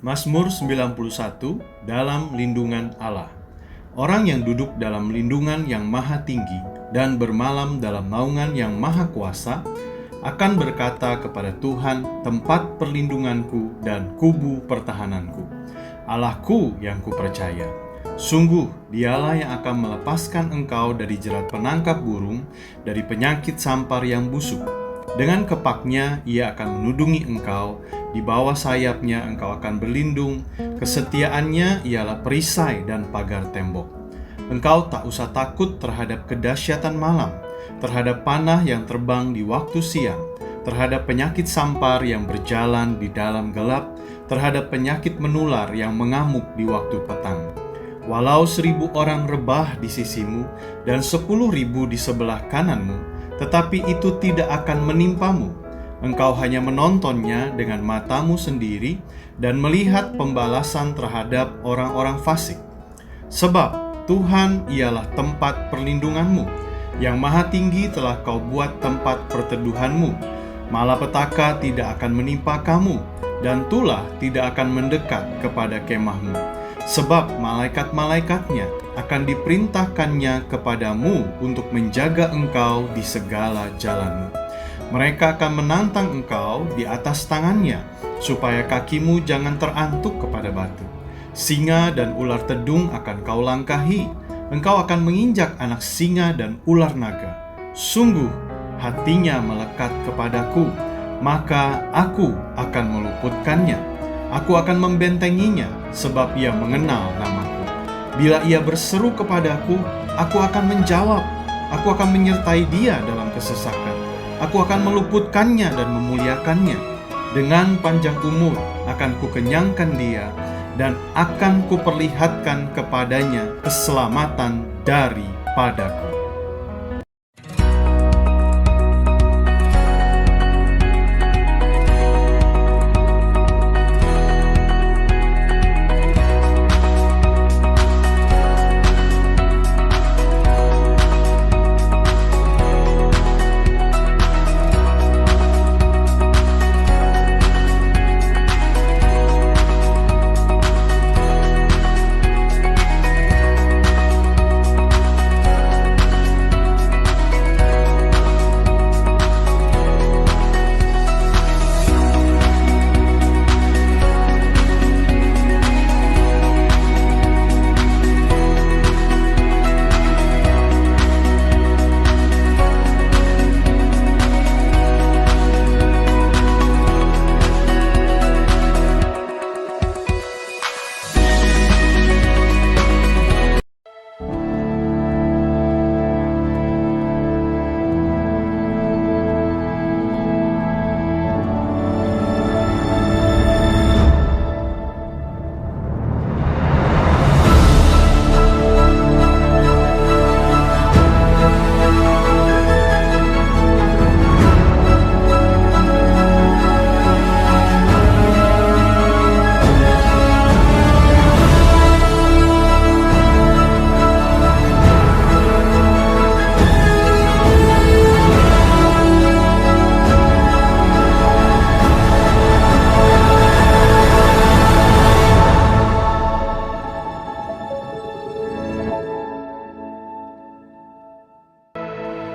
Mazmur 91, dalam lindungan Allah. Orang yang duduk dalam lindungan yang maha tinggi dan bermalam dalam naungan yang maha kuasa akan berkata kepada Tuhan, tempat perlindunganku dan kubu pertahananku, Allahku yang kupercaya. Sungguh dialah yang akan melepaskan engkau dari jerat penangkap burung, dari penyakit sampar yang busuk. Dengan kepaknya ia akan menudungi engkau, di bawah sayapnya engkau akan berlindung. Kesetiaannya ialah perisai dan pagar tembok. Engkau tak usah takut terhadap kedahsyatan malam, terhadap panah yang terbang di waktu siang, terhadap penyakit sampar yang berjalan di dalam gelap, terhadap penyakit menular yang mengamuk di waktu petang. Walau 1.000 orang rebah di sisimu dan 10.000 di sebelah kananmu, tetapi itu tidak akan menimpamu. Engkau hanya menontonnya dengan matamu sendiri dan melihat pembalasan terhadap orang-orang fasik. Sebab Tuhan ialah tempat perlindunganmu, yang maha tinggi telah kau buat tempat perteduhanmu. Malapetaka tidak akan menimpa kamu, dan tulah tidak akan mendekat kepada kemahmu. Sebab malaikat-malaikatnya akan diperintahkannya kepadamu untuk menjaga engkau di segala jalanmu. Mereka akan menantang engkau di atas tangannya, supaya kakimu jangan terantuk kepada batu. Singa dan ular tedung akan kau langkahi. Engkau akan menginjak anak singa dan ular naga. Sungguh hatinya melekat kepadaku, maka aku akan meluputkannya. Aku akan membentenginya, sebab ia mengenal namaku. Bila ia berseru kepadaku, aku akan menjawab. Aku akan menyertai dia dalam kesesakan. Aku akan meluputkannya dan memuliakannya. Dengan panjang umur akan kukenyangkan dia, dan akan kuperlihatkan kepadanya keselamatan daripadaku.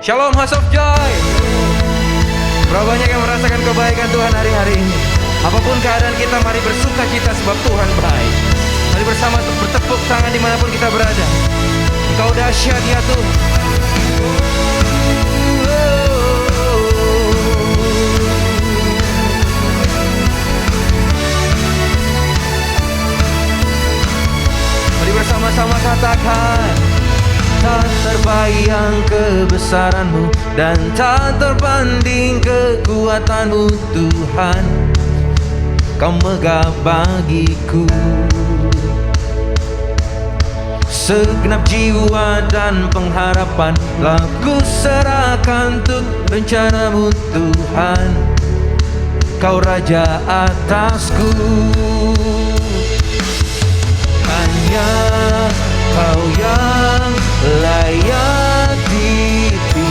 Shalom House of Joy. Berapa banyak yang merasakan kebaikan Tuhan hari-hari ini. Apapun keadaan kita, mari bersuka cita sebab Tuhan baik. Mari bersama bertepuk tangan dimanapun kita berada. Engkau dahsyat ya Tuhan. Mari bersama-sama katakan, tak terbayang kebesaran-Mu dan tak terbanding kekuatan-Mu Tuhan. Kau megah bagiku. Segenap jiwa dan pengharapan telah ku serahkan untuk rencana-Mu Tuhan. Kau Raja atasku. Hanya Kau yang layak ditinggikan.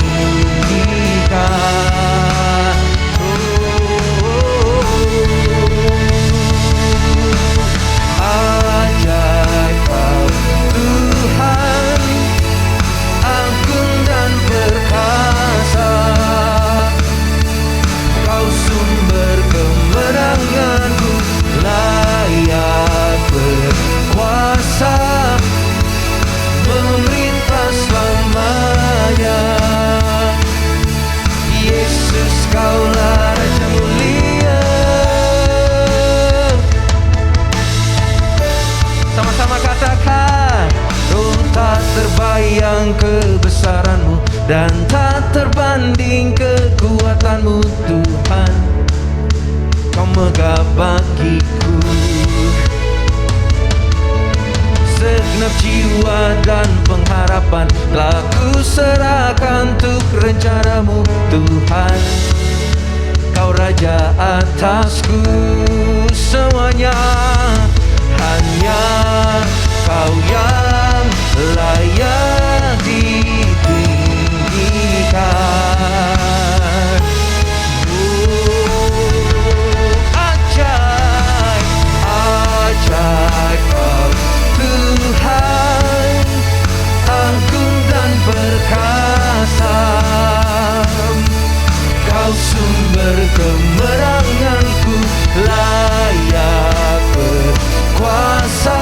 caramu Tuhan, Kau megah bagiku. Segenap jiwa dan pengharapan telah ku serahkan untuk rencanamu Tuhan. Kau Raja atasku, semuanya hanya Kau yang layak ditinggikan. Ajaib, ajaib Kau Tuhan, agung dan perkasa. Kau sumber kemenanganku, layak berkuasa,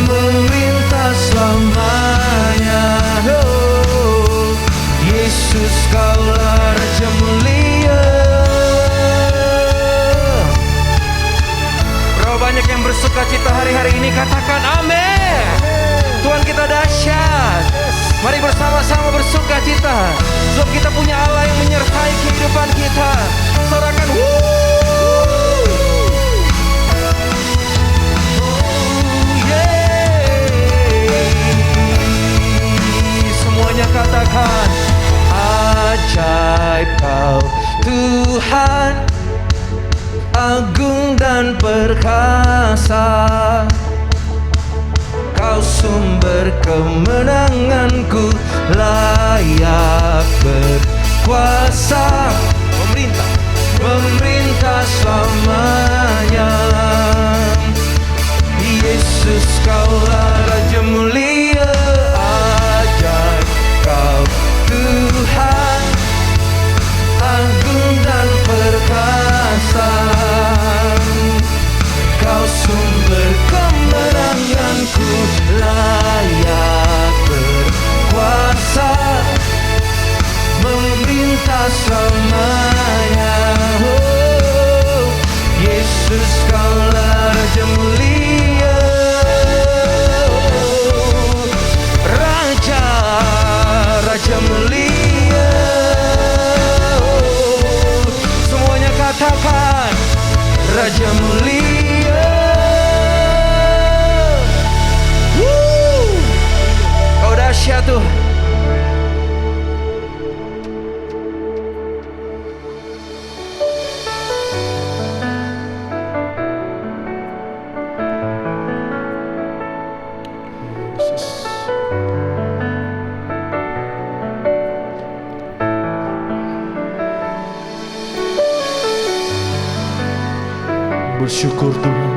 memerintah selamanya. Oh, Yesus, Kaulah Raja mulia. Berapa banyak yang bersuka cita hari-hari ini, katakan amin. Tuhan kita dahsyat. Mari bersama-sama bersuka cita, sebab kita punya Allah yang menyertai kehidupan kita. Sorakan semuanya katakan ajaib Kau Tuhan, agung dan perkasa. Kau sumber kemenanganku, layak berkuasa, memerintah selamanya. Yesus, Kaulah Raja mulia. Ajaib Kau Tuhan, agung dan perkasa. Kau sumber kemenanganku, layak berkuasa, memerintah selamanya. Oh, Yesus, Kaulah Raja mulia. Raja, Raja mulia. Oh, semuanya katakan Raja mulia. Kau dahsyat Tuhan. Bersyukur Tuhan,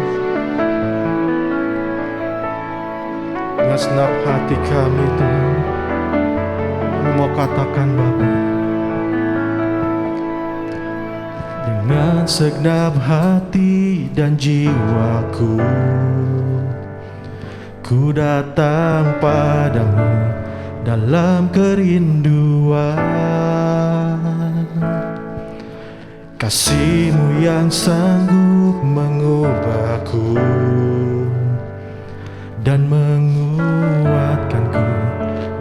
dengan segenap hati kami Tuhan, kami mau katakan Bapa, dengan segenap hati dan jiwaku, ku datang padamu dalam kerinduan. Kasih-Mu yang sanggup mengubahku dan menguatkanku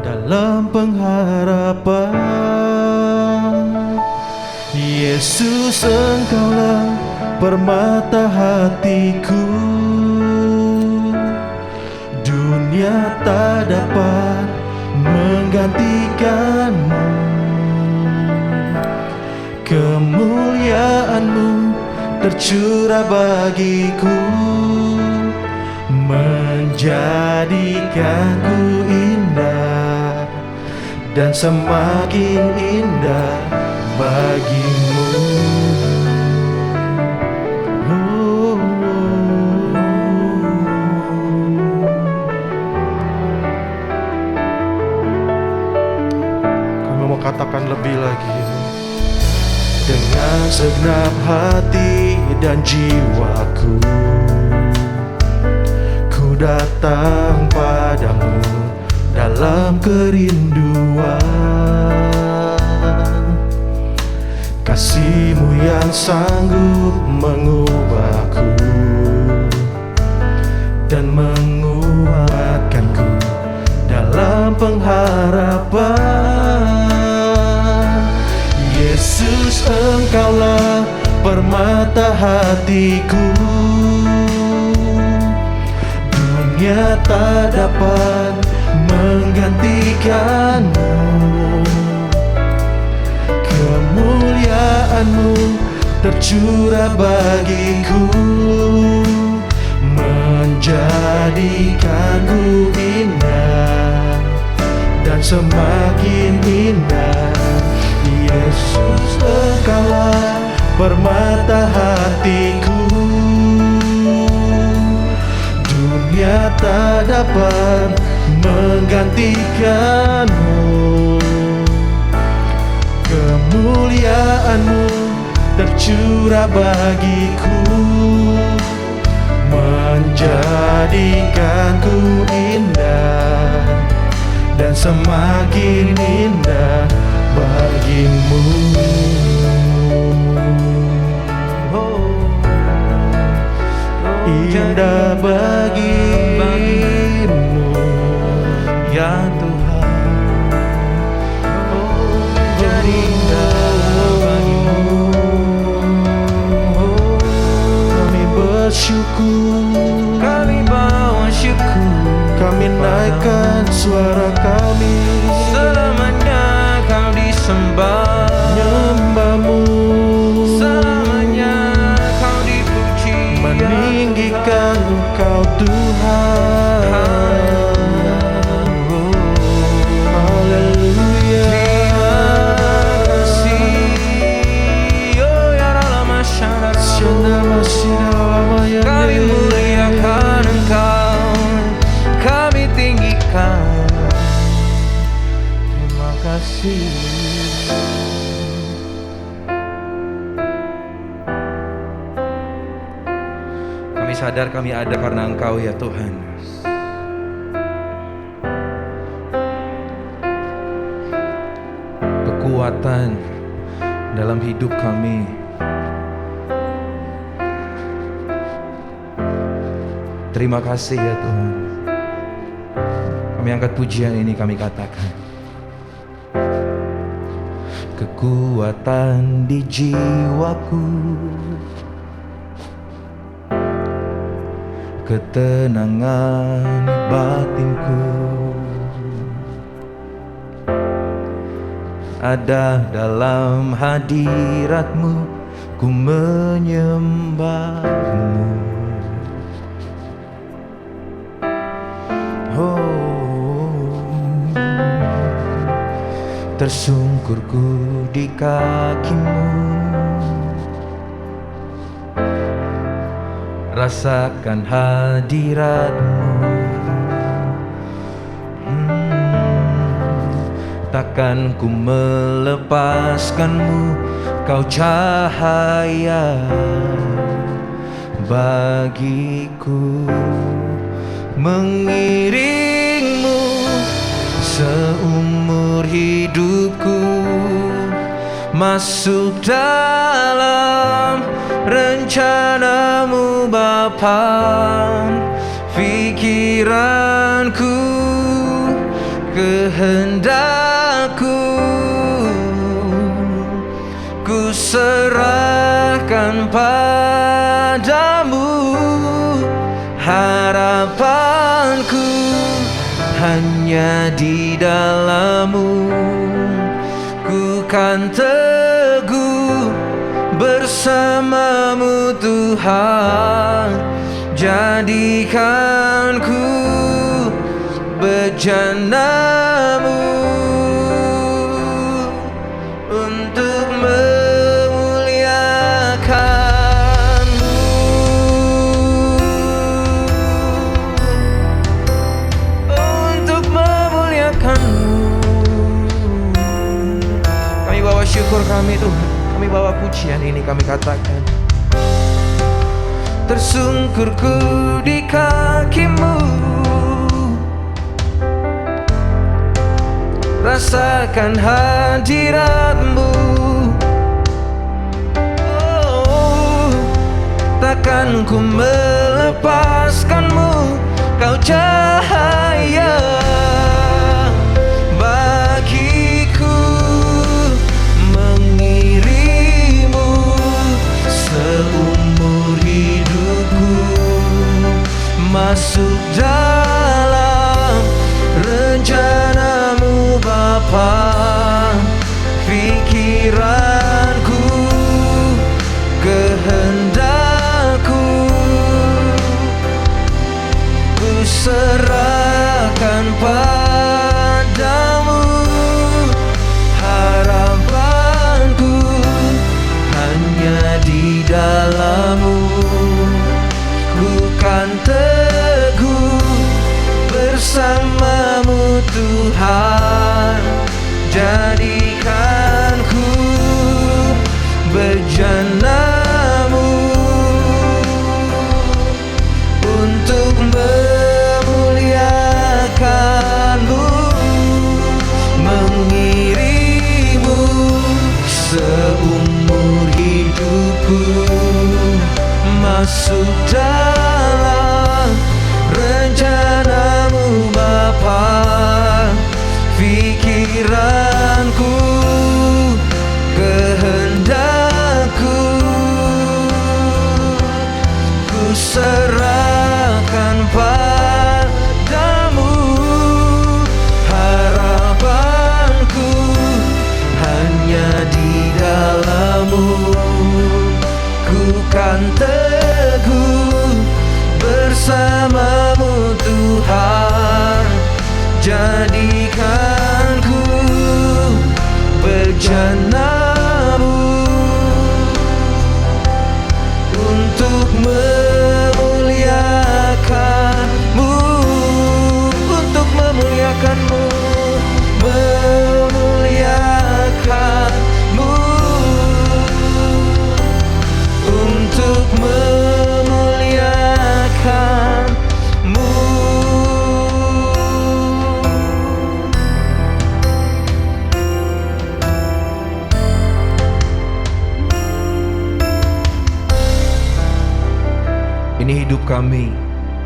dalam pengharapan. Yesus, Engkaulah permata hatiku, dunia tak dapat menggantikanmu. Kemuliaan-Mu tercurah bagiku, menjadikanku indah dan semakin indah bagi-Mu. Oh, kami mau katakan lebih lagi. Dengan segenap hati dan jiwaku, ku datang padamu dalam kerinduan. Kasih-Mu yang sanggup mengubahku dan menguatkanku dalam pengharapan. Yesus, Yesus, Engkaulah permata hatiku. Dunia tak dapat menggantikanmu. Kemuliaan-Mu tercurah bagiku, menjadikanku indah dan semakin indah. Yesus, Engkaulah permata hatiku. Dunia tak dapat menggantikanmu. Kemuliaan-Mu tercurah bagiku, menjadikanku indah dan semakin indah bagimu. Indah bagimu, ya Tuhan. Menjadi indah bagimu. Kami bersyukur, Kami bawa syukur, kami naikkan suara kami, selamanya Kau disembah, nyembah-Mu, selamanya Kau dipuji, meninggikan Engkau Tuhan. Haleluya. Terima kasih, oh ya Rama Syana masih lama ya. Kami muliakan Engkau, kami tinggikan. Terima kasih. Kami sadar kami ada karena Engkau ya Tuhan. Kekuatan dalam hidup kami. Terima kasih ya Tuhan. Kami angkat pujian ini, kami katakan kekuatan di jiwaku, ketenangan di batinku, ada dalam hadirat-Mu, ku menyembah-Mu. Tersungkurku di kaki-Mu, rasakan hadirat-Mu. Takkan ku melepaskan-Mu, Kau cahaya bagiku, mengiring-Mu seumur hidupku, masuk dalam rencana-Mu Bapa. Pikiranku, kehendakku, ku serahkan padamu. Harapanku hanya di dalam-Mu, ku kan teguh bersama-Mu Tuhan. Jadikan ku bejana-Mu untuk memuliakan-Mu. Untuk memuliakan-Mu. Kami bawa syukur kami Tuhan, kami bawa pujian ini, kami katakan tersungkurku di kaki-Mu, rasakan hadirat-Mu. Oh, takkan ku melepaskan-Mu, Kau cahaya bagiku, mengiring Ku masuk dalam rencanamu Bapa. Pikiranku, kehendakku, ku serahkan padamu. Harapanku hanya di dalam-Mu. Ku kan teguh bersama-Mu Tuhan. Jadikan ku bejana-Mu untuk memuliakan-Mu, untuk memuliakan-Mu, memuliakan-Mu, untuk memuliakan-Mu. Ini hidup kami,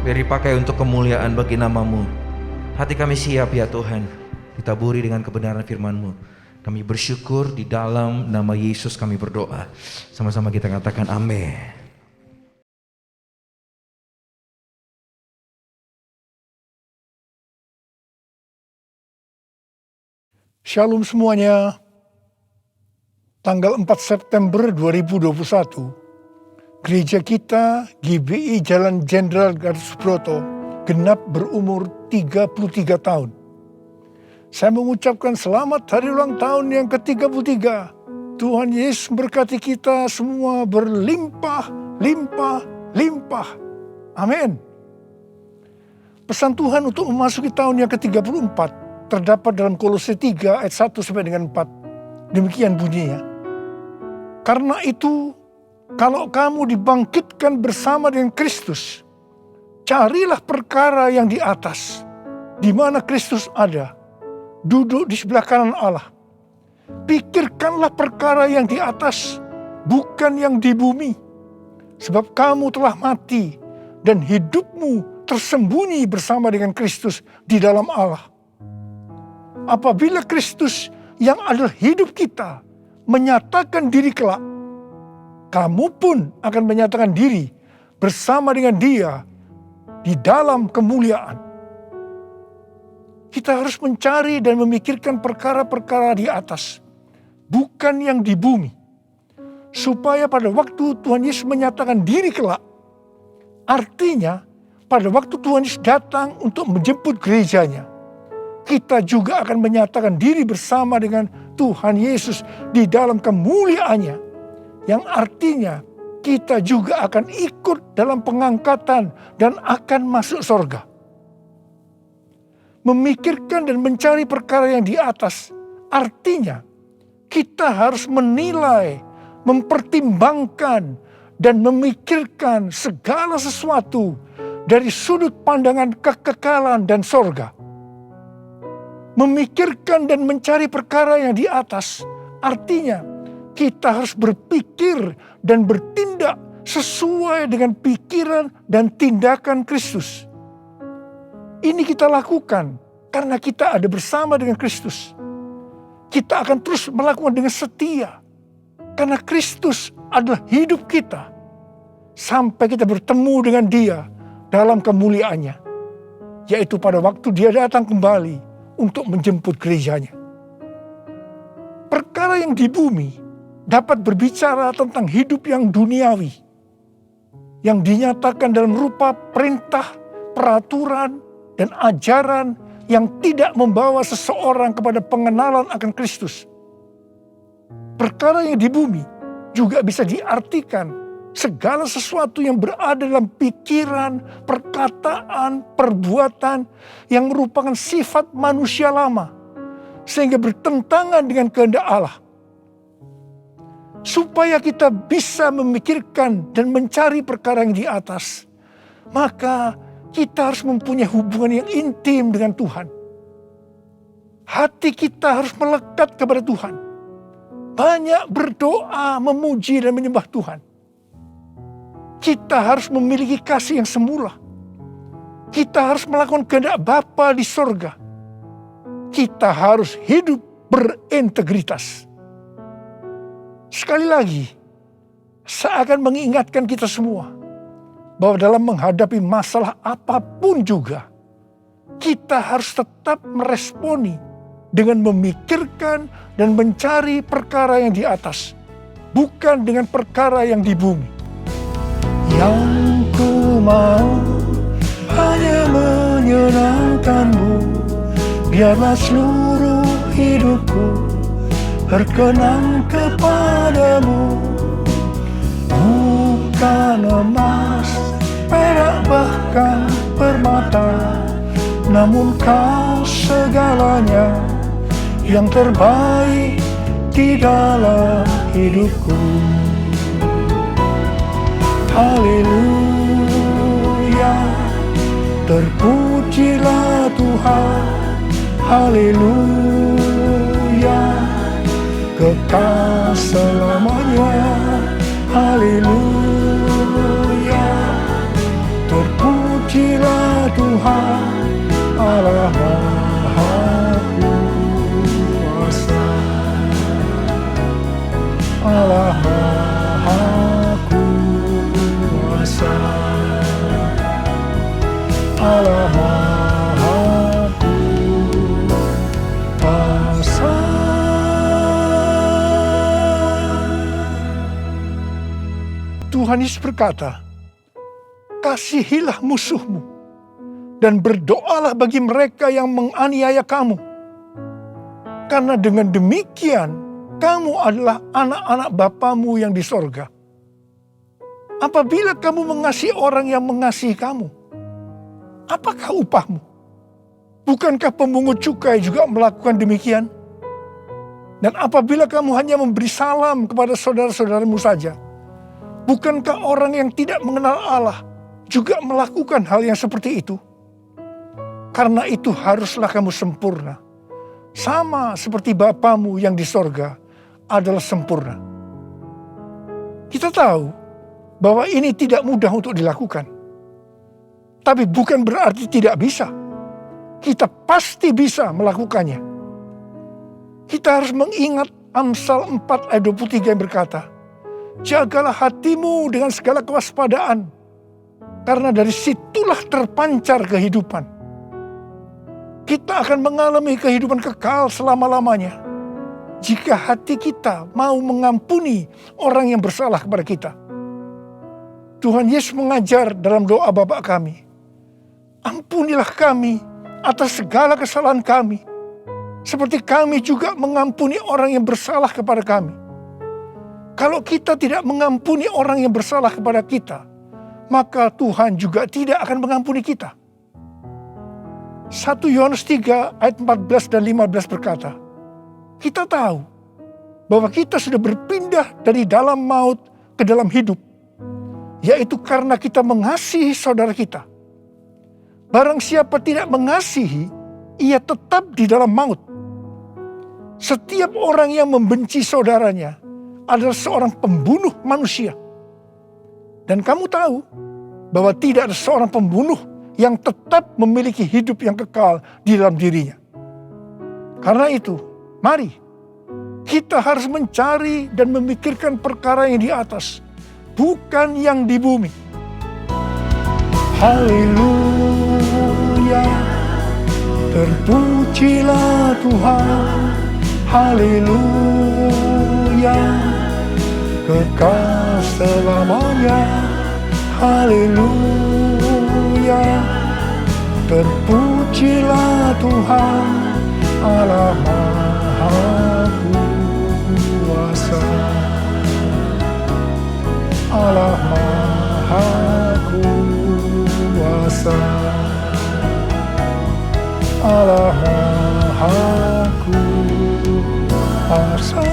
biar dipakai untuk kemuliaan bagi nama-Mu. Hati kami siap ya Tuhan, ditaburi dengan kebenaran firman-Mu. Kami bersyukur di dalam nama Yesus kami berdoa. Sama-sama kita katakan amin. Shalom semuanya. Tanggal 4 September 2021, gereja kita GBI Jalan Jenderal Gatot Subroto genap berumur 33 tahun. Saya mengucapkan selamat hari ulang tahun yang ke-33. Tuhan Yesus memberkati kita semua berlimpah, limpah, limpah. Amin. Pesan Tuhan untuk memasuki tahun yang ke-34 terdapat dalam Kolose 3 ayat 1 sampai dengan 4. Demikian bunyinya. Karena itu, kalau kamu dibangkitkan bersama dengan Kristus, carilah perkara yang di atas, di mana Kristus ada, duduk di sebelah kanan Allah. Pikirkanlah perkara yang di atas, bukan yang di bumi. Sebab kamu telah mati, dan hidupmu tersembunyi bersama dengan Kristus di dalam Allah. Apabila Kristus yang adalah hidup kita menyatakan diri kelak, kamu pun akan menyatakan diri bersama dengan Dia di dalam kemuliaan. Kita harus mencari dan memikirkan perkara-perkara di atas, bukan yang di bumi. Supaya pada waktu Tuhan Yesus menyatakan diri kelak, artinya pada waktu Tuhan Yesus datang untuk menjemput gerejanya, kita juga akan menyatakan diri bersama dengan Tuhan Yesus di dalam kemuliaannya, yang artinya kita juga akan ikut dalam pengangkatan dan akan masuk surga. Memikirkan dan mencari perkara yang di atas, artinya kita harus menilai, mempertimbangkan, dan memikirkan segala sesuatu dari sudut pandangan kekekalan dan surga. Memikirkan dan mencari perkara yang di atas, artinya kita harus berpikir dan bertindak sesuai dengan pikiran dan tindakan Kristus. Ini kita lakukan karena kita ada bersama dengan Kristus. Kita akan terus melakukan dengan setia, karena Kristus adalah hidup kita, sampai kita bertemu dengan Dia dalam kemuliaannya, yaitu pada waktu Dia datang kembali untuk menjemput gerejanya. Perkara yang di bumi dapat berbicara tentang hidup yang duniawi, yang dinyatakan dalam rupa perintah, peraturan, dan ajaran yang tidak membawa seseorang kepada pengenalan akan Kristus. Perkara yang di bumi juga bisa diartikan segala sesuatu yang berada dalam pikiran, perkataan, perbuatan yang merupakan sifat manusia lama, sehingga bertentangan dengan kehendak Allah. Supaya kita bisa memikirkan dan mencari perkara yang di atas, maka kita harus mempunyai hubungan yang intim dengan Tuhan. Hati kita harus melekat kepada Tuhan. Banyak berdoa, memuji dan menyembah Tuhan. Kita harus memiliki kasih yang semula. Kita harus melakukan kehendak Bapa di sorga. Kita harus hidup berintegritas. Sekali lagi, saya akan mengingatkan kita semua bahwa dalam menghadapi masalah apapun juga, kita harus tetap meresponi dengan memikirkan dan mencari perkara yang di atas, bukan dengan perkara yang di bumi. Yang ku mau hanya menyenangkanmu, biarlah seluruh hidupku berkenan kepadamu. Bukan emas, perak bahkan permata, namun kau segalanya yang terbaik di dalam hidupku. Haleluya, terpujilah Tuhan. Haleluya, kekal selamanya. Haleluya, terpujilah Tuhan Allah Maha Kuasa. Allah Maha Kuasa. Allah Maha Kuasa. Tuhan Yesus berkata, kasihilah musuhmu dan berdoalah bagi mereka yang menganiaya kamu. Karena dengan demikian, kamu adalah anak-anak Bapamu yang di sorga. Apabila kamu mengasihi orang yang mengasihi kamu, apakah upahmu? Bukankah pemungut cukai juga melakukan demikian? Dan apabila kamu hanya memberi salam kepada saudara-saudaramu saja, bukankah orang yang tidak mengenal Allah juga melakukan hal yang seperti itu? Karena itu haruslah kamu sempurna, sama seperti Bapamu yang di sorga adalah sempurna. Kita tahu bahwa ini tidak mudah untuk dilakukan. Tapi bukan berarti tidak bisa. Kita pasti bisa melakukannya. Kita harus mengingat Amsal 4 ayat 23 yang berkata, jagalah hatimu dengan segala kewaspadaan, karena dari situlah terpancar kehidupan. Kita akan mengalami kehidupan kekal selama-lamanya jika hati kita mau mengampuni orang yang bersalah kepada kita. Tuhan Yesus mengajar dalam doa Bapa kami, ampunilah kami atas segala kesalahan kami, seperti kami juga mengampuni orang yang bersalah kepada kami. Kalau kita tidak mengampuni orang yang bersalah kepada kita, maka Tuhan juga tidak akan mengampuni kita. 1 Yohanes 3 ayat 14 dan 15 berkata, kita tahu bahwa kita sudah berpindah dari dalam maut ke dalam hidup, yaitu karena kita mengasihi saudara kita. Barang siapa tidak mengasihi, ia tetap di dalam maut. Setiap orang yang membenci saudaranya adalah seorang pembunuh manusia. Dan kamu tahu bahwa tidak ada seorang pembunuh yang tetap memiliki hidup yang kekal di dalam dirinya. Karena itu, mari kita harus mencari dan memikirkan perkara yang di atas, bukan yang di bumi. Haleluya, terpujilah Tuhan. Haleluya, kekal selamanya. Haleluya, terpujilah Tuhan Allah Maha Kuasa. Allah Maha Kuasa. Allah Maha Kuasa.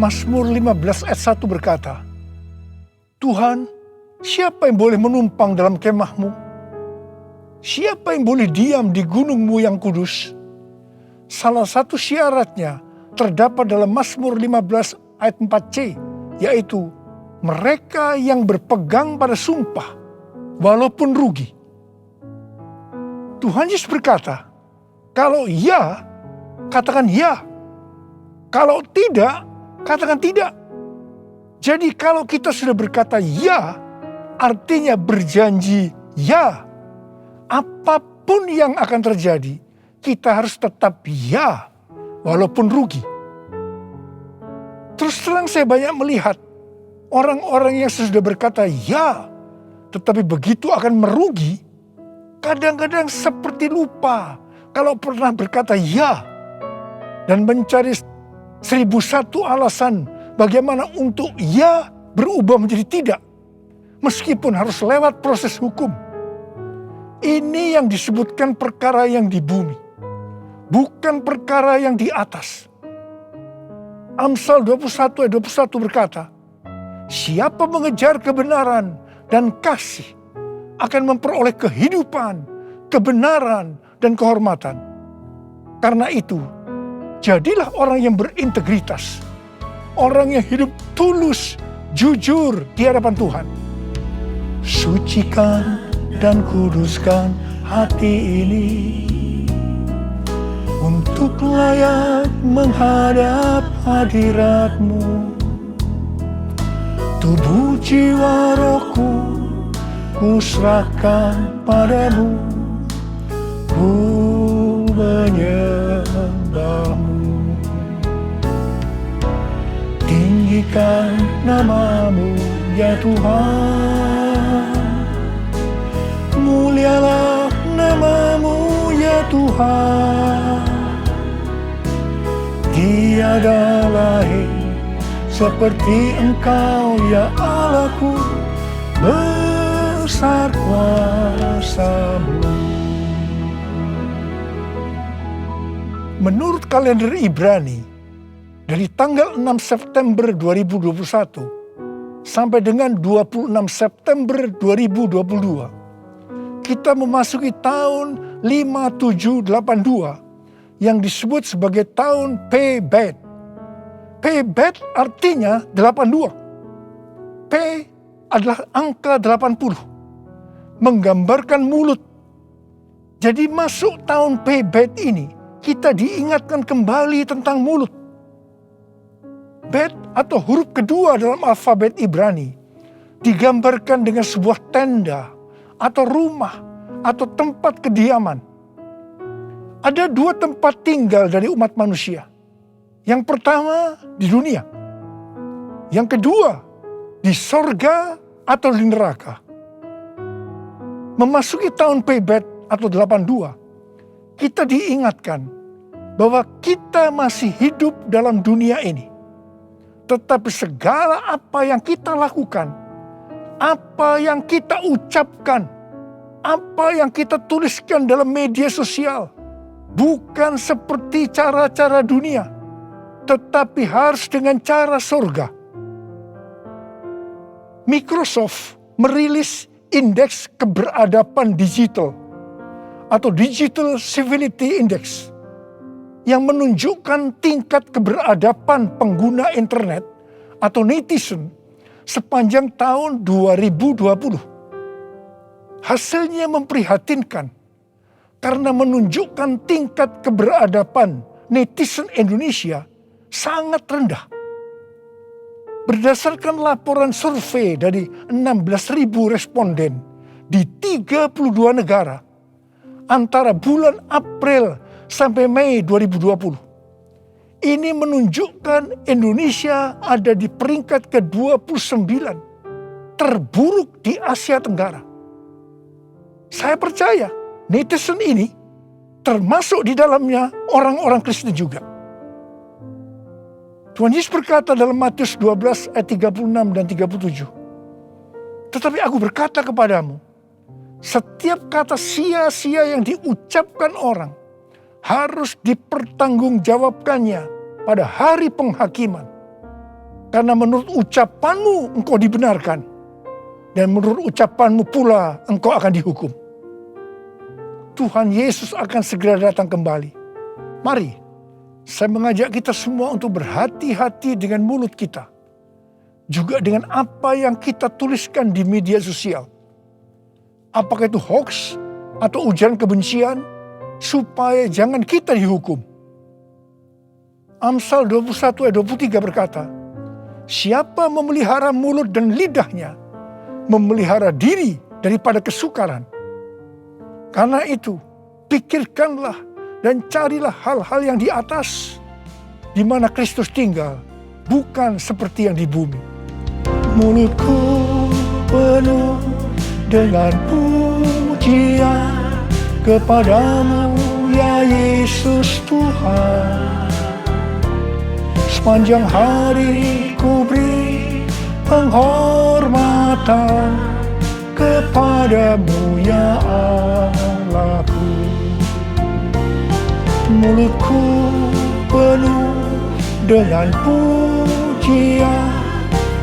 Mazmur 15 ayat 1 berkata, Tuhan, siapa yang boleh menumpang dalam kemahmu? Siapa yang boleh diam di gunungmu yang kudus? Salah satu syaratnya terdapat dalam Mazmur 15 ayat 4c, yaitu mereka yang berpegang pada sumpah walaupun rugi. Tuhan Yesus berkata, kalau ya, katakan ya. Kalau tidak, katakan tidak. Jadi kalau kita sudah berkata ya, artinya berjanji ya. Apapun yang akan terjadi, kita harus tetap ya, walaupun rugi. Terus terang saya banyak melihat orang-orang yang sudah berkata ya, tetapi begitu akan merugi, kadang-kadang seperti lupa kalau pernah berkata ya, dan mencari 1001 alasan bagaimana untuk ya berubah menjadi tidak, meskipun harus lewat proses hukum. Ini yang disebutkan perkara yang di bumi, bukan perkara yang di atas. Amsal 21 ayat 21 berkata, siapa mengejar kebenaran dan kasih akan memperoleh kehidupan, kebenaran, dan kehormatan. Karena itu, jadilah orang yang berintegritas, orang yang hidup tulus, jujur di hadapan Tuhan. Sucikan dan kuduskan hati ini untuk layak menghadap hadirat-Mu. Tubuh jiwa rohku kuserahkan padamu, ku menyembah-Mu. Tinggikan nama-Mu ya Tuhan, mulialah nama-Mu ya Tuhan. Tiada lain seperti Engkau ya Allahku, besar kuasa-Mu. Menurut kalender Ibrani, dari tanggal 6 September 2021 sampai dengan 26 September 2022, kita memasuki tahun 5782 yang disebut sebagai tahun P-Bet. P-Bet artinya 82. P adalah angka 80, menggambarkan mulut. Jadi masuk tahun P-Bet ini, kita diingatkan kembali tentang mulut. Bet atau huruf kedua dalam alfabet Ibrani digambarkan dengan sebuah tenda atau rumah atau tempat kediaman. Ada dua tempat tinggal dari umat manusia. Yang pertama di dunia. Yang kedua di sorga atau di neraka. Memasuki tahun P-Bet atau 82, kita diingatkan bahwa kita masih hidup dalam dunia ini. Tetapi segala apa yang kita lakukan, apa yang kita ucapkan, apa yang kita tuliskan dalam media sosial, bukan seperti cara-cara dunia, tetapi harus dengan cara surga. Microsoft merilis indeks keberadaban digital atau Digital Civility Index yang menunjukkan tingkat keberadaban pengguna internet atau netizen sepanjang tahun 2020. Hasilnya memprihatinkan karena menunjukkan tingkat keberadaban netizen Indonesia sangat rendah. Berdasarkan laporan survei dari 16.000 responden di 32 negara antara bulan April sampai Mei 2020. Ini menunjukkan Indonesia ada di peringkat ke-29 terburuk di Asia Tenggara. Saya percaya netizen ini termasuk di dalamnya orang-orang Kristen juga. Tuhan Yesus berkata dalam Matius 12 ayat 36 dan 37. Tetapi aku berkata kepadamu, setiap kata sia-sia yang diucapkan orang harus dipertanggungjawabkannya pada hari penghakiman. Karena menurut ucapanmu engkau dibenarkan, dan menurut ucapanmu pula engkau akan dihukum. Tuhan Yesus akan segera datang kembali. Mari Saya mengajak kita semua untuk berhati-hati dengan mulut kita. Juga dengan apa yang kita tuliskan di media sosial. Apakah itu hoax atau ujaran kebencian, supaya jangan kita dihukum. Amsal 21 ayat 23 berkata, siapa memelihara mulut dan lidahnya, memelihara diri daripada kesukaran. Karena itu, pikirkanlah dan carilah hal-hal yang di atas, di mana Kristus tinggal, bukan seperti yang di bumi. Mulutku penuh dengan pujian kepadamu, ya Yesus Tuhan. Sepanjang hari ku beri penghormatan kepadamu, ya Allahku. Mulutku penuh dengan pujian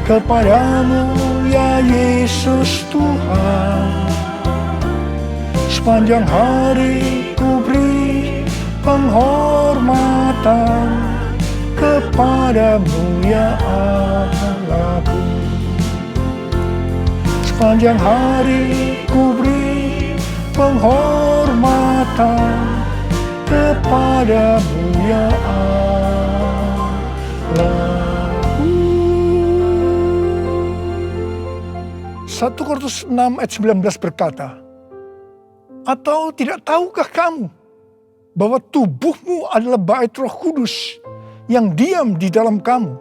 kepadamu, ya Yesus Tuhan. Sepanjang hari ku beri penghormatan kepadamu, ya Allahku. Sepanjang hari ku beri penghormatan kepadamu, ya Allahku. 1 Korintus 6 ayat 19 berkata, atau tidak tahukah kamu bahwa tubuhmu adalah bait Roh Kudus yang diam di dalam kamu,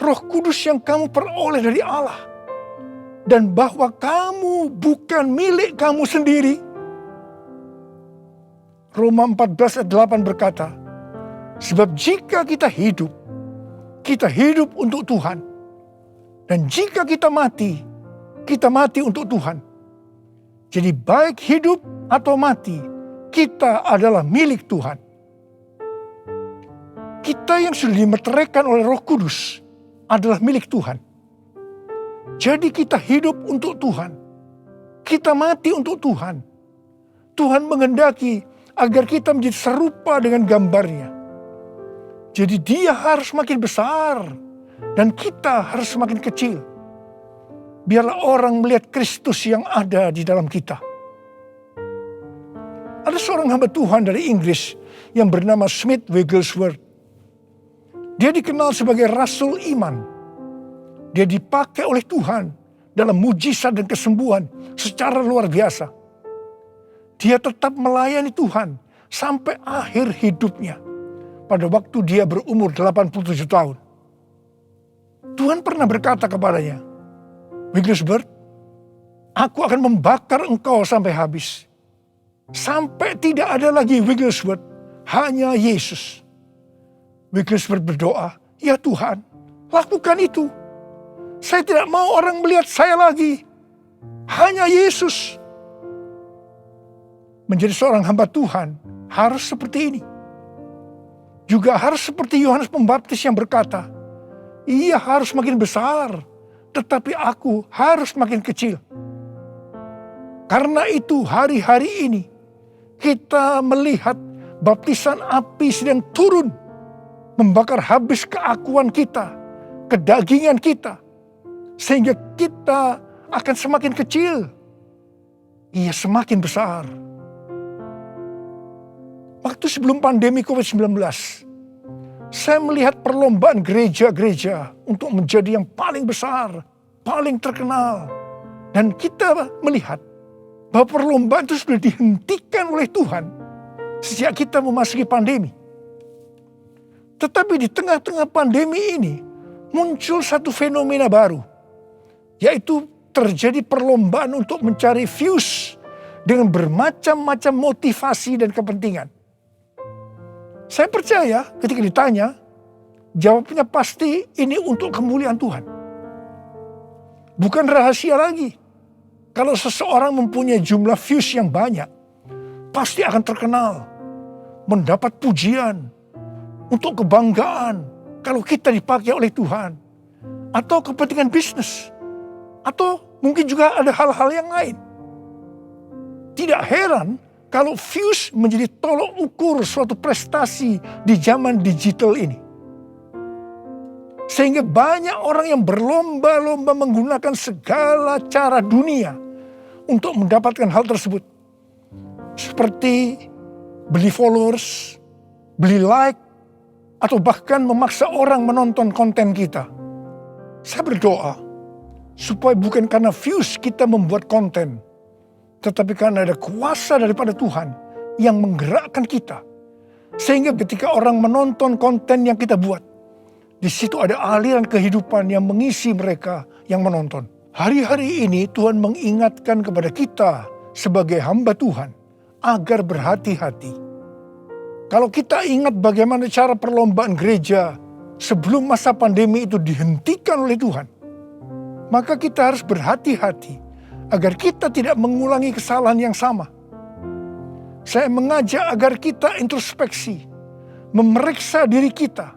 Roh Kudus yang kamu peroleh dari Allah, dan bahwa kamu bukan milik kamu sendiri? Roma 14 ayat 8 berkata, sebab jika kita hidup untuk Tuhan, dan jika kita mati untuk Tuhan. Jadi baik hidup atau mati, kita adalah milik Tuhan. Kita yang sudah dimeteraikan oleh Roh Kudus adalah milik Tuhan. Jadi kita hidup untuk Tuhan. Kita mati untuk Tuhan. Tuhan menghendaki agar kita menjadi serupa dengan gambarnya. Jadi dia harus makin besar dan kita harus semakin kecil. Biarlah orang melihat Kristus yang ada di dalam kita. Ada seorang hamba Tuhan dari Inggris yang bernama Smith Wigglesworth. Dia dikenal sebagai Rasul Iman. Dia dipakai oleh Tuhan dalam mujizat dan kesembuhan secara luar biasa. Dia tetap melayani Tuhan sampai akhir hidupnya. Pada waktu dia berumur 87 tahun. Tuhan pernah berkata kepadanya, Wigglesworth, aku akan membakar engkau sampai habis. Sampai tidak ada lagi Wigglesworth, hanya Yesus. Wigglesworth berdoa, ya Tuhan, lakukan itu. Saya tidak mau orang melihat saya lagi. Hanya Yesus. Menjadi seorang hamba Tuhan harus seperti ini. Juga harus seperti Yohanes Pembaptis yang berkata, ia harus makin besar, tetapi aku harus makin kecil. Karena itu hari-hari ini kita melihat baptisan api sedang turun, membakar habis keakuan kita, kedagingan kita, sehingga kita akan semakin kecil. Ia semakin besar. Waktu sebelum pandemi COVID-19, saya melihat perlombaan gereja-gereja untuk menjadi yang paling besar, paling terkenal. Dan kita melihat bahwa perlombaan itu sudah dihentikan oleh Tuhan sejak kita memasuki pandemi. Tetapi di tengah-tengah pandemi ini muncul satu fenomena baru, yaitu terjadi perlombaan untuk mencari views dengan bermacam-macam motivasi dan kepentingan. Saya percaya ketika ditanya, jawabnya pasti ini untuk kemuliaan Tuhan. Bukan rahasia lagi. Kalau seseorang mempunyai jumlah views yang banyak, pasti akan terkenal, mendapat pujian, untuk kebanggaan kalau kita dipakai oleh Tuhan, atau kepentingan bisnis, atau mungkin juga ada hal-hal yang lain. Tidak heran kalau views menjadi tolok ukur suatu prestasi di zaman digital ini. Sehingga banyak orang yang berlomba-lomba menggunakan segala cara dunia untuk mendapatkan hal tersebut. Seperti beli followers, beli like, atau bahkan memaksa orang menonton konten kita. Saya berdoa supaya bukan karena views kita membuat konten, tetapi karena ada kuasa daripada Tuhan yang menggerakkan kita. Sehingga ketika orang menonton konten yang kita buat, di situ ada aliran kehidupan yang mengisi mereka yang menonton. Hari-hari ini Tuhan mengingatkan kepada kita sebagai hamba Tuhan agar berhati-hati. Kalau kita ingat bagaimana cara perlombaan gereja sebelum masa pandemi itu dihentikan oleh Tuhan, maka kita harus berhati-hati agar kita tidak mengulangi kesalahan yang sama. Saya mengajak agar kita introspeksi, memeriksa diri kita.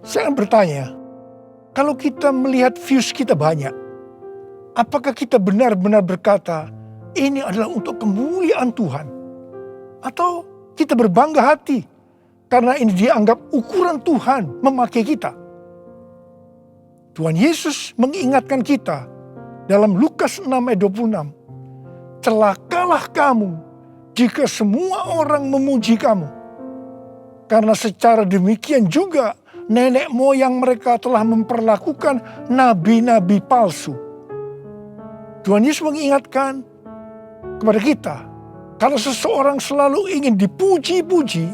Saya bertanya, kalau kita melihat views kita banyak, apakah kita benar-benar berkata, ini adalah untuk kemuliaan Tuhan? Atau kita berbangga hati karena ini dianggap ukuran Tuhan memakai kita? Tuhan Yesus mengingatkan kita dalam Lukas 6 ayat 26. Celakalah kamu jika semua orang memuji kamu. Karena secara demikian juga nenek moyang mereka telah memperlakukan nabi-nabi palsu. Tuhan Yesus mengingatkan kepada kita, kalau seseorang selalu ingin dipuji-puji,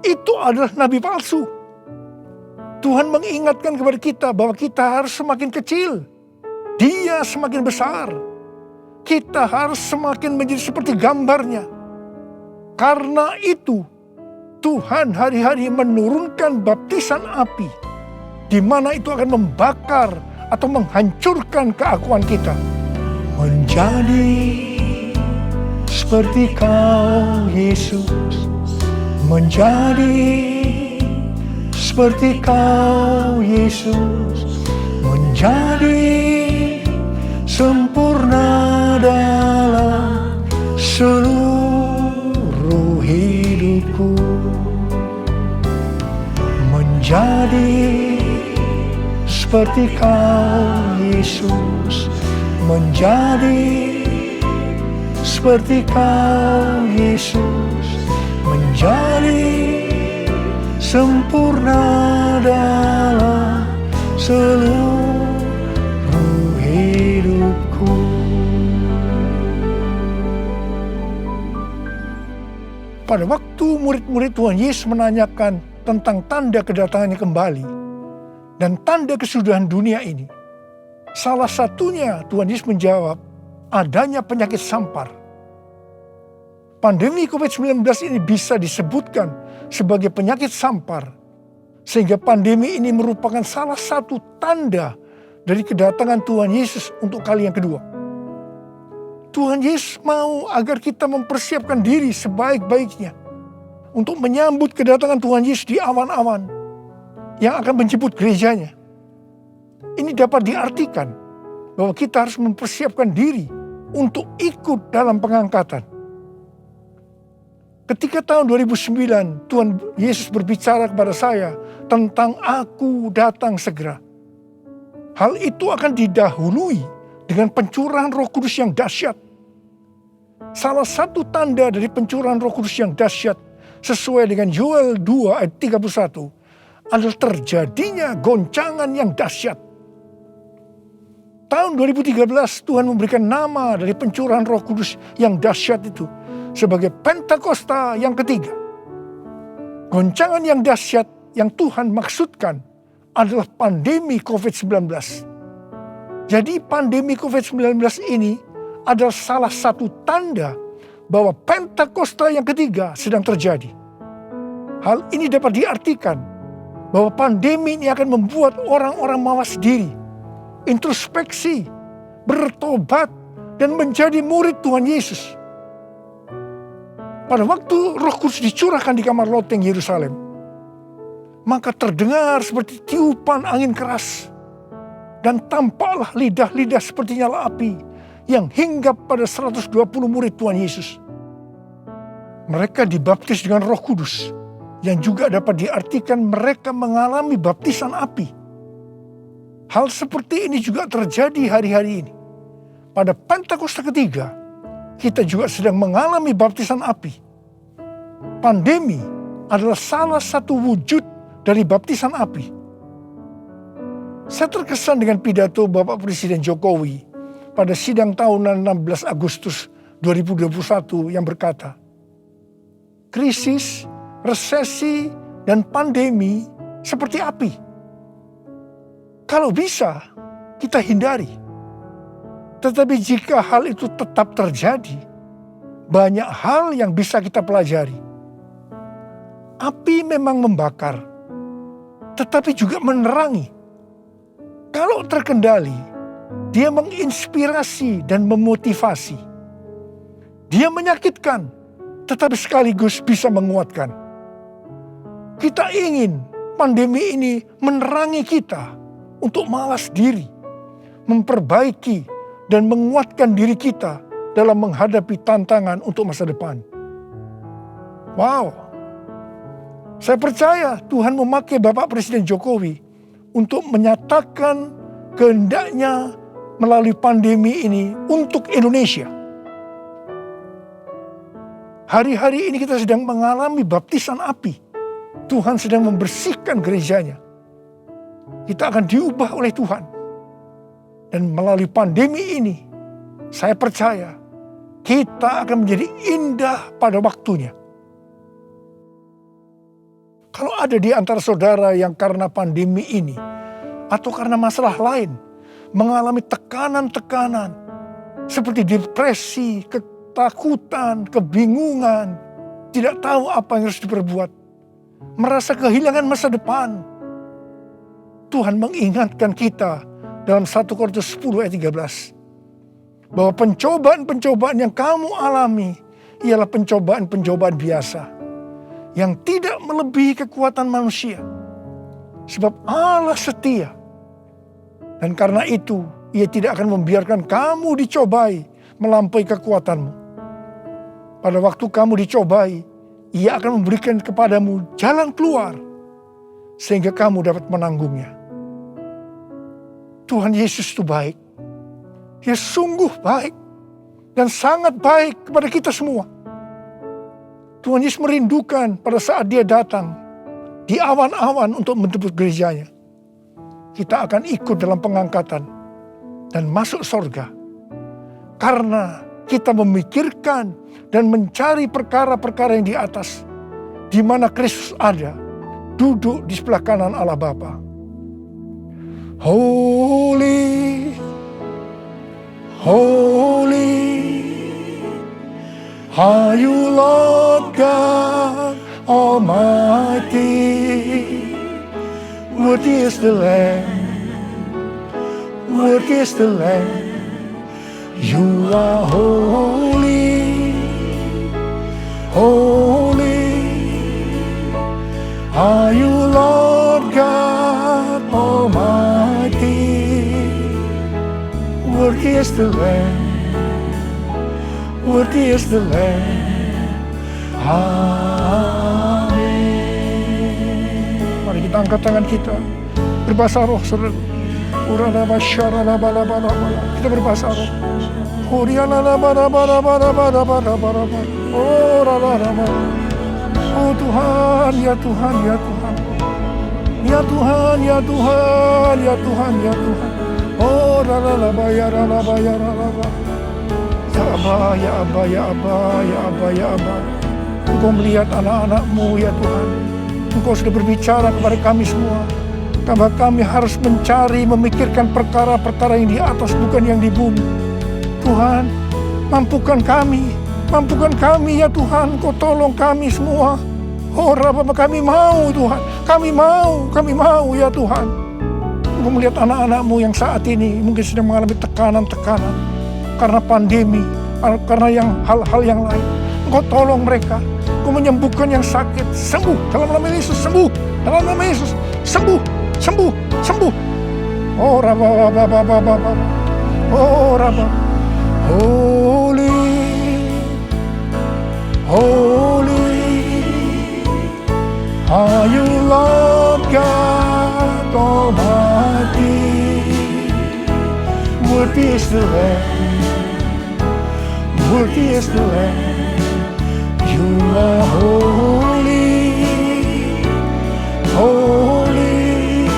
itu adalah nabi palsu. Tuhan mengingatkan kepada kita bahwa kita harus semakin kecil, Dia semakin besar. Kita harus semakin menjadi seperti gambarnya. Karena itu, Tuhan hari-hari menurunkan baptisan api, di mana itu akan membakar atau menghancurkan keakuan kita. Menjadi seperti Kau, Yesus, menjadi seperti Kau, Yesus, menjadi sempurna dalam seluruh hidupku, menjadi seperti Kau, Yesus, menjadi seperti Kau, Yesus, menjadi sempurna dalam seluruh hidupku. Pada waktu murid-murid Tuhan Yesus menanyakan tentang tanda kedatangannya kembali dan tanda kesudahan dunia ini, salah satunya Tuhan Yesus menjawab, adanya penyakit sampar. Pandemi COVID-19 ini bisa disebutkan sebagai penyakit sampar, sehingga pandemi ini merupakan salah satu tanda dari kedatangan Tuhan Yesus untuk kali yang kedua. Tuhan Yesus mau agar kita mempersiapkan diri sebaik-baiknya untuk menyambut kedatangan Tuhan Yesus di awan-awan yang akan menjemput gerejanya. Ini dapat diartikan bahwa kita harus mempersiapkan diri untuk ikut dalam pengangkatan. Ketika tahun 2009 Tuhan Yesus berbicara kepada saya tentang aku datang segera. Hal itu akan didahului dengan pencurahan Roh Kudus yang dahsyat. Salah satu tanda dari pencurahan Roh Kudus yang dahsyat sesuai dengan Yoel 2 ayat 31 adalah terjadinya goncangan yang dahsyat. Tahun 2013 Tuhan memberikan nama dari pencurahan Roh Kudus yang dahsyat itu sebagai Pentakosta yang ketiga. Goncangan yang dahsyat yang Tuhan maksudkan adalah pandemi COVID-19. Jadi pandemi COVID-19 ini adalah salah satu tanda bahwa Pentakosta yang ketiga sedang terjadi. Hal ini dapat diartikan bahwa pandemi ini akan membuat orang-orang mawas diri, introspeksi, bertobat, dan menjadi murid Tuhan Yesus. Pada waktu Roh Kudus dicurahkan di kamar loteng Yerusalem, maka terdengar seperti tiupan angin keras, dan tampaklah lidah-lidah seperti nyala api yang hinggap pada 120 murid Tuhan Yesus. mereka dibaptis dengan Roh Kudus, yang juga dapat diartikan mereka mengalami baptisan api. Hal seperti ini juga terjadi hari-hari ini. Pada Pentakosta ketiga, kita juga sedang mengalami baptisan api. Pandemi adalah salah satu wujud dari baptisan api. Saya terkesan dengan pidato Bapak Presiden Jokowi pada sidang tahunan 16 Agustus 2021 yang berkata, krisis, resesi, dan pandemi seperti api. Kalau bisa, kita hindari. Tetapi jika hal itu tetap terjadi, banyak hal yang bisa kita pelajari. Api memang membakar, tetapi juga menerangi. Kalau terkendali, dia menginspirasi dan memotivasi. Dia menyakitkan, tetapi sekaligus bisa menguatkan. Kita ingin pandemi ini menerangi kita untuk malas diri, memperbaiki dan menguatkan diri kita dalam menghadapi tantangan untuk masa depan. Wow, saya percaya Tuhan memakai Bapak Presiden Jokowi untuk menyatakan kehendaknya melalui pandemi ini untuk Indonesia. Hari-hari ini kita sedang mengalami baptisan api. Tuhan sedang membersihkan gerejanya. Kita akan diubah oleh Tuhan. Dan melalui pandemi ini, saya percaya kita akan menjadi indah pada waktunya. Kalau ada di antara saudara yang karena pandemi ini atau karena masalah lain mengalami tekanan-tekanan seperti depresi, ketakutan, kebingungan, tidak tahu apa yang harus diperbuat, merasa kehilangan masa depan, Tuhan mengingatkan kita dalam 1 Korintus 10 ayat 13 bahwa pencobaan-pencobaan yang kamu alami ialah pencobaan-pencobaan biasa yang tidak melebihi kekuatan manusia, sebab Allah setia, dan karena itu Ia tidak akan membiarkan kamu dicobai melampaui kekuatanmu. Pada waktu kamu dicobai, Ia akan memberikan kepadamu jalan keluar sehingga kamu dapat menanggungnya. Tuhan Yesus itu baik. Dia sungguh baik dan sangat baik kepada kita semua. Tuhan Yesus merindukan pada saat Dia datang di awan-awan untuk menjemput gerejanya. Kita akan ikut dalam pengangkatan dan masuk surga. Karena kita memikirkan dan mencari perkara-perkara yang di atas, di mana Kristus ada, duduk di sebelah kanan Allah Bapa. Holy, holy, are you Lord God Almighty? Worthy is the Lamb, worthy is the Lamb. You are holy, holy, are you Lord God Almighty? Worthy is the Lamb, worthy is the Lamb. Amin. Mari kita angkat tangan kita, berbahasa roh, saudara. Kita berbahasa roh. Oh Tuhan, ya Tuhan, ya Tuhan, ya Tuhan, ya Tuhan, ya Tuhan, ya Tuhan. Oh ralaba ya ralaba ya ralaba. Ya Abba, ya Abba, ya Abba, ya Abba, ya Abba. Engkau melihat anak-anak-Mu ya Tuhan. Engkau sudah berbicara kepada kami semua. Karena kami harus mencari, memikirkan perkara-perkara yang di atas, bukan yang di bumi. Tuhan, mampukan kami ya Tuhan. Kau tolong kami semua. Oh Rabbah, kami mau Tuhan, kami mau ya Tuhan. Engkau melihat anak-anak-Mu yang saat ini mungkin sedang mengalami tekanan-tekanan karena pandemi, karena hal-hal yang lain. Engkau tolong mereka, Engkau menyembuhkan yang sakit, sembuh dalam nama Yesus, sembuh dalam nama Yesus, sembuh. Oh Rabbah, oh Rabbah, holy, holy are you, Lord God Almighty. Worthy is the Lamb, worthy is the Lamb. You are holy, holy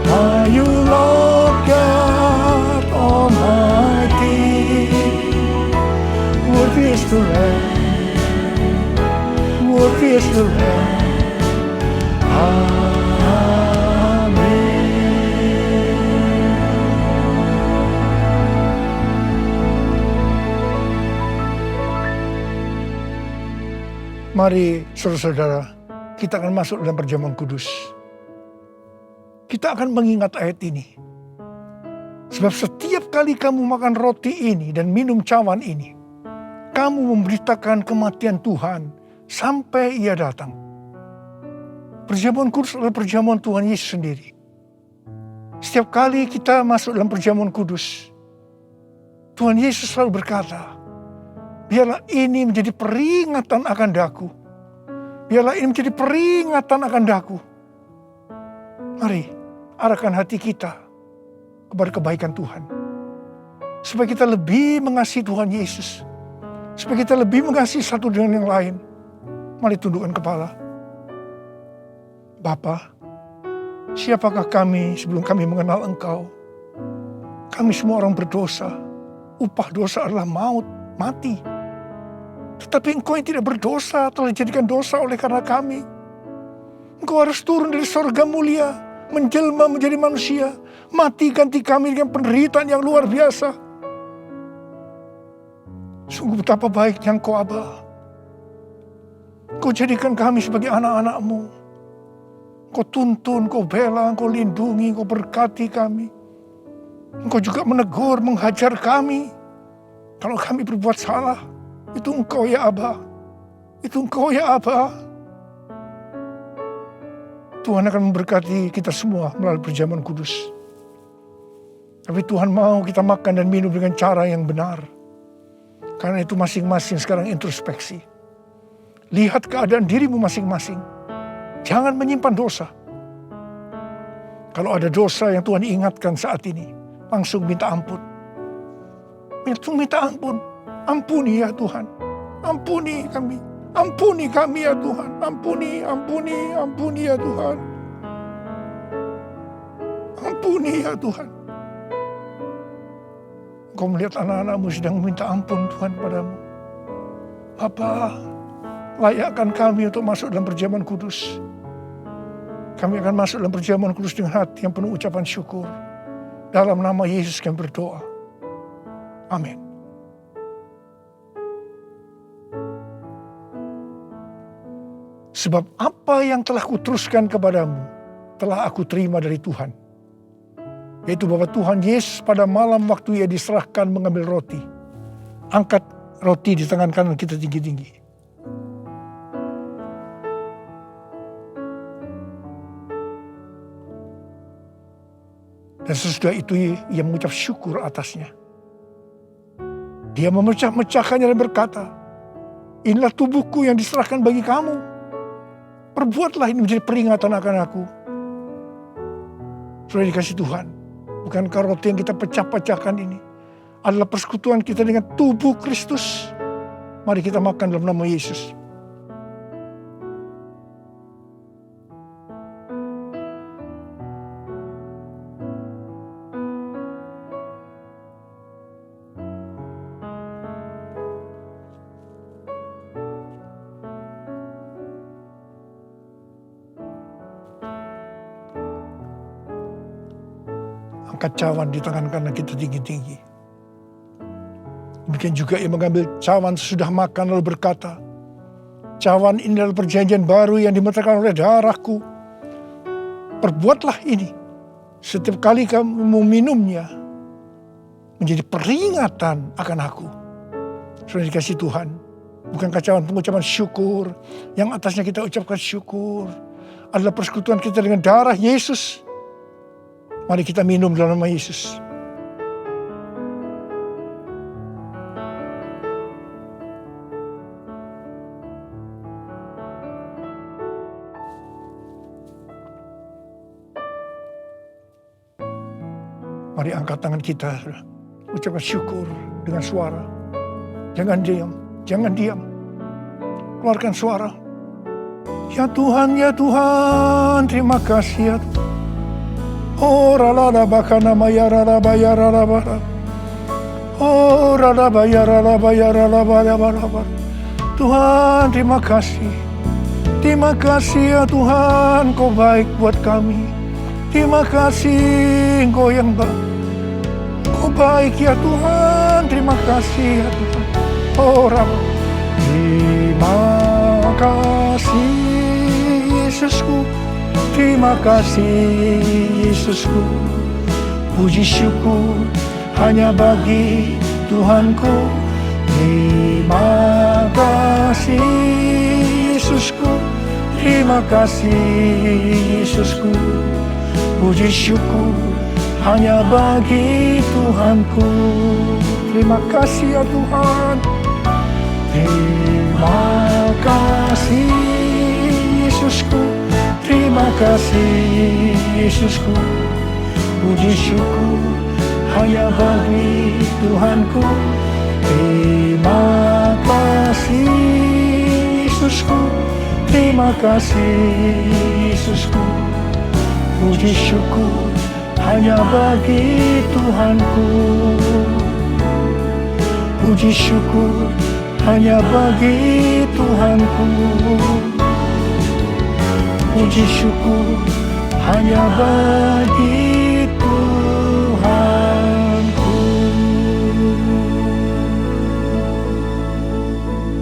are you, Lord God Almighty. Worthy is the Lamb, worthy is the Lamb. Mari saudara-saudara, kita akan masuk dalam perjamuan kudus. Kita akan mengingat ayat ini. Sebab setiap kali kamu makan roti ini dan minum cawan ini, kamu memberitakan kematian Tuhan sampai Ia datang. Perjamuan kudus adalah perjamuan Tuhan Yesus sendiri. Setiap kali kita masuk dalam perjamuan kudus, Tuhan Yesus selalu berkata, biarlah ini menjadi peringatan akan daku. Biarlah ini menjadi peringatan akan daku. Mari arahkan hati kita kepada kebaikan Tuhan. Supaya kita lebih mengasihi Tuhan Yesus. Supaya kita lebih mengasihi satu dengan yang lain. Mari tundukkan kepala. Bapa, siapakah kami sebelum kami mengenal Engkau? Kami semua orang berdosa. Upah dosa adalah maut, mati. Tetapi Engkau yang tidak berdosa telah dijadikan dosa oleh karena kami. Engkau harus turun dari sorga mulia, menjelma menjadi manusia, mati ganti kami dengan penderitaan yang luar biasa. Sungguh betapa baiknya Engkau, Aba. Engkau jadikan kami sebagai anak-anak-Mu. Engkau tuntun, Engkau bela, Engkau lindungi, Engkau berkati kami. Engkau juga menegur, menghajar kami. Kalau kami berbuat salah, itu Engkau ya Aba. Itu Engkau ya Aba. Tuhan akan memberkati kita semua melalui perjamuan kudus. Tapi Tuhan mau kita makan dan minum dengan cara yang benar. Karena itu masing-masing sekarang introspeksi. Lihat keadaan dirimu masing-masing. Jangan menyimpan dosa. Kalau ada dosa yang Tuhan ingatkan saat ini, langsung minta ampun. Minta ampun. Ampuni ya Tuhan. Ampuni kami. Ampuni kami ya Tuhan. Ampuni ya Tuhan. Ampuni ya Tuhan. Kau melihat anak-anakmu sedang meminta ampun Tuhan padamu. Bapa, layakkan kami untuk masuk dalam perjamuan kudus. Kami akan masuk dalam perjamuan kudus dengan hati yang penuh ucapan syukur. Dalam nama Yesus kami berdoa. Amin. Sebab apa yang telah kuteruskan kepadamu, telah aku terima dari Tuhan. Yaitu bahwa Tuhan Yesus pada malam waktu Ia diserahkan mengambil roti. Angkat roti di tangan kanan kita tinggi-tinggi. Dan sesudah itu Ia mengucap syukur atasnya. Dia memecah-mecahkannya dan berkata, inilah tubuhku yang diserahkan bagi kamu. Perbuatlah ini menjadi peringatan akan aku. Sudah dikasih Tuhan. Bukankah roti yang kita pecah-pecahkan ini adalah persekutuan kita dengan tubuh Kristus. Mari kita makan dalam nama Yesus. Angkat cawan di tangan kanan kita tinggi-tinggi. Demikian juga Ia mengambil cawan sesudah makan lalu berkata, cawan ini adalah perjanjian baru yang dimeterkan oleh darahku. Perbuatlah ini setiap kali kamu meminumnya menjadi peringatan akan aku. Sudah dikasih Tuhan. Bukankah cawan pengucapan syukur yang atasnya kita ucapkan syukur adalah persekutuan kita dengan darah Yesus. Mari kita minum dalam nama Yesus. Mari angkat tangan kita, saudara. Ucapkan syukur dengan suara. Jangan diam, jangan diam. Keluarkan suara. Ya Tuhan, terima kasih ya Tuhan. Oh ralada bakana maya ralaba ya ralaba. Oh ralaba ya ralaba ya ralaba ya ralaba. Tuhan terima kasih. Terima kasih ya Tuhan, Kau baik buat kami. Terima kasih Engkau yang baik. Kau baik ya Tuhan, terima kasih ya Tuhan. Oh Rabb, terima kasih Yesusku. Terima kasih Yesusku. Puji syukur hanya bagi Tuhanku. Terima kasih Yesusku. Terima kasih Yesusku. Puji syukur hanya bagi Tuhanku. Terima kasih ya Tuhan. Terima kasih Yesusku. Terima kasih Yesusku. Puji syukur hanya bagi Tuhanku. Terima kasih Yesusku. Terima kasih Yesusku. Puji syukur hanya bagi Tuhanku. Puji syukur hanya bagi Tuhanku. Puji syukur hanya bagi Tuhanku.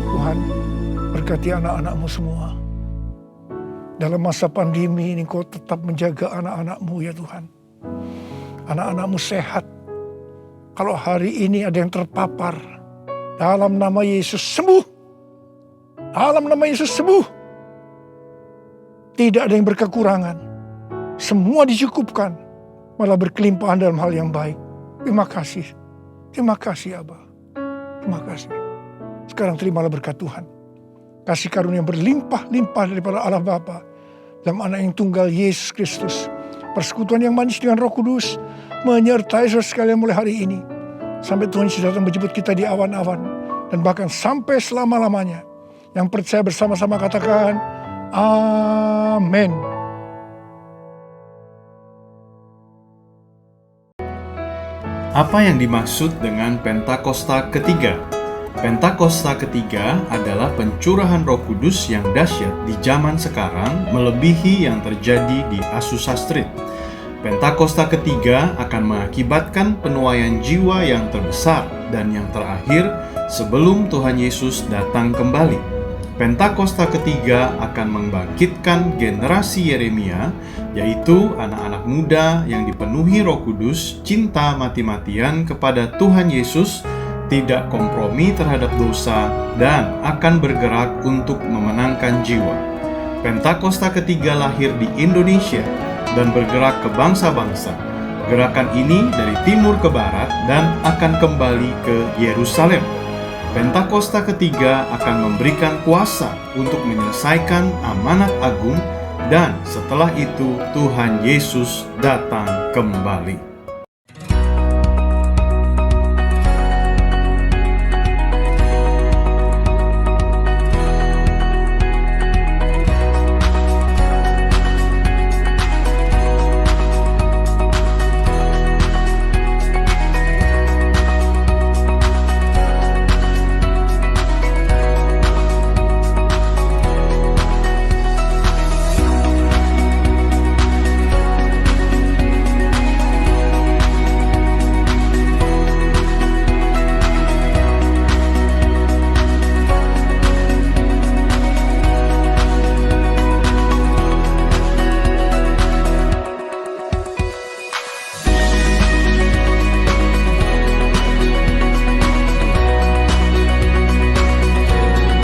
Tuhan, berkati anak-anak-Mu semua. Dalam masa pandemi ini Kau tetap menjaga anak-anak-Mu ya Tuhan. Anak-anak-Mu sehat. Kalau hari ini ada yang terpapar, dalam nama Yesus sembuh. Dalam nama Yesus sembuh. Tidak ada yang berkekurangan. Semua dicukupkan. Malah berkelimpahan dalam hal yang baik. Terima kasih. Terima kasih Abba. Terima kasih. Sekarang terimalah berkat Tuhan. Kasih karunia yang berlimpah-limpah daripada Allah Bapa dalam anak yang tunggal Yesus Kristus. Persekutuan yang manis dengan Roh Kudus menyertai saudara sekalian mulai hari ini. Sampai Tuhan Yesus datang menjemput kita di awan-awan. Dan bahkan sampai selama-lamanya. Yang percaya bersama-sama katakan, amin. Apa yang dimaksud dengan Pentakosta ketiga? Pentakosta ketiga adalah pencurahan Roh Kudus yang dahsyat di zaman sekarang melebihi yang terjadi di Azusa Street. Pentakosta ketiga akan mengakibatkan penuaian jiwa yang terbesar dan yang terakhir sebelum Tuhan Yesus datang kembali. Pentakosta ketiga akan membangkitkan generasi Yeremia, yaitu anak-anak muda yang dipenuhi Roh Kudus, cinta mati-matian kepada Tuhan Yesus, tidak kompromi terhadap dosa, dan akan bergerak untuk memenangkan jiwa. Pentakosta ketiga lahir di Indonesia dan bergerak ke bangsa-bangsa. Gerakan ini dari timur ke barat dan akan kembali ke Yerusalem. Pentakosta ketiga akan memberikan kuasa untuk menyelesaikan amanat agung, dan setelah itu Tuhan Yesus datang kembali.